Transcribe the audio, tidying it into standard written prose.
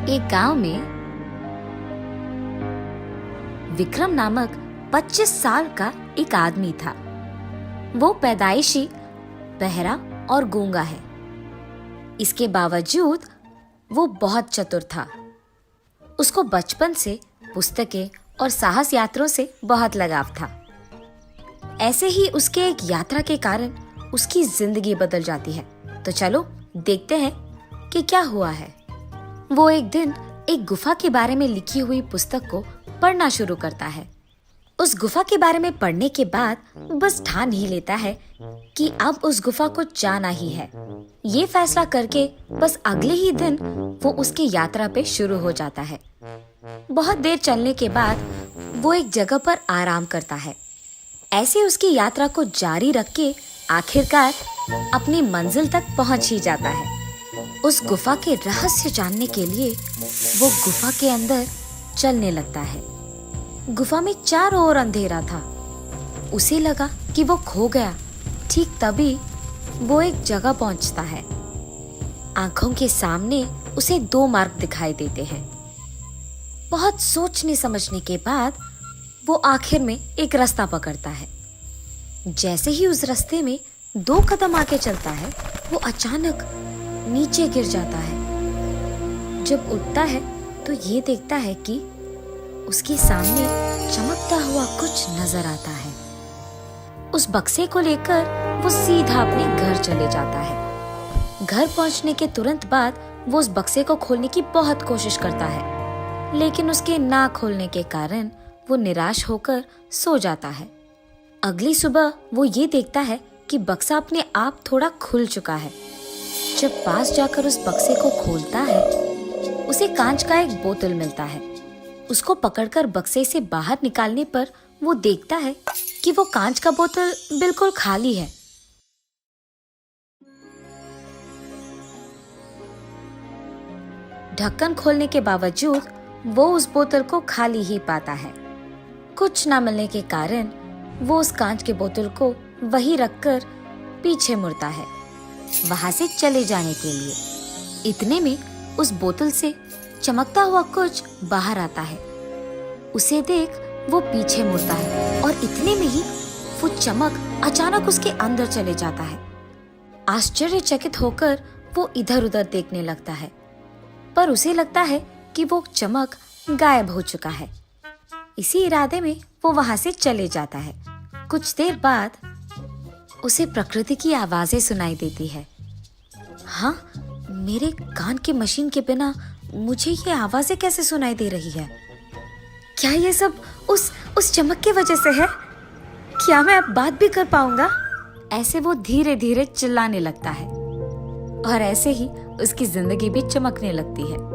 एक गांव में विक्रम नामक 25 साल का एक आदमी था। वो पैदाइशी बहरा और गूंगा है। इसके बावजूद वो बहुत चतुर था। उसको बचपन से पुस्तकें और साहस यात्रों से बहुत लगाव था। ऐसे ही उसके एक यात्रा के कारण उसकी जिंदगी बदल जाती है। तो चलो देखते हैं कि क्या हुआ है। वो एक दिन एक गुफा के बारे में लिखी हुई पुस्तक को पढ़ना शुरू करता है। उस गुफा के बारे में पढ़ने के बाद बस ठान ही लेता है कि अब उस गुफा को जाना ही है। ये फैसला करके बस अगले ही दिन वो उसकी यात्रा पे शुरू हो जाता है। बहुत देर चलने के बाद वो एक जगह पर आराम करता है। ऐसे उसकी यात्रा को जारी रख के आखिरकार अपनी मंजिल तक पहुंच ही जाता है। उस गुफा के रहस्य जानने के लिए वो गुफा के अंदर चलने लगता है। गुफा में चारों ओर अंधेरा था। उसे लगा कि वो खो गया। ठीक तभी वो एक जगह पहुंचता है। आंखों के सामने उसे 2 मार्ग दिखाई देते हैं। बहुत सोचने समझने के बाद वो आखिर में एक रास्ता पकड़ता है। जैसे ही उस रास्ते में 2 कदम आगे चलता है, वो अचानक नीचे गिर जाता है। जब उठता है तो ये देखता है कि उसके सामने चमकता हुआ कुछ नजर आता है। उस बक्से को लेकर वो सीधा अपने घर चले जाता है। घर पहुंचने के तुरंत बाद वो उस बक्से को खोलने की बहुत कोशिश करता है, लेकिन उसके ना खोलने के कारण वो निराश होकर सो जाता है। अगली सुबह वो ये देखता है कि बक्सा अपने आप थोड़ा खुल चुका है। जब पास जाकर उस बक्से को खोलता है, उसे कांच का एक बोतल मिलता है। उसको पकड़कर बक्से से बाहर निकालने पर वो देखता है कि वो कांच का बोतल बिल्कुल खाली है। ढक्कन खोलने के बावजूद वो उस बोतल को खाली ही पाता है। कुछ न मिलने के कारण वो उस कांच के बोतल को वहीं रखकर पीछे मुड़ता है, वहां से चले जाने के लिए। इतने में उस बोतल से चमकता हुआ कुछ बाहर आता है। उसे देख वो पीछे मुड़ता है और इतने में ही वो चमक अचानक उसके अंदर चले जाता है। आश्चर्यचकित होकर वो इधर उधर देखने लगता है, पर उसे लगता है कि वो चमक गायब हो चुका है। इसी इरादे में वो वहां से चले जाता है। कुछ देर बाद उसे प्रकृति की आवाजें सुनाई देती है। हाँ, मेरे कान की मशीन के बिना मुझे ये आवाजें कैसे सुनाई दे रही है? क्या ये सब उस चमक की वजह से है? क्या मैं अब बात भी कर पाऊंगा? ऐसे वो धीरे धीरे चिल्लाने लगता है और ऐसे ही उसकी जिंदगी भी चमकने लगती है।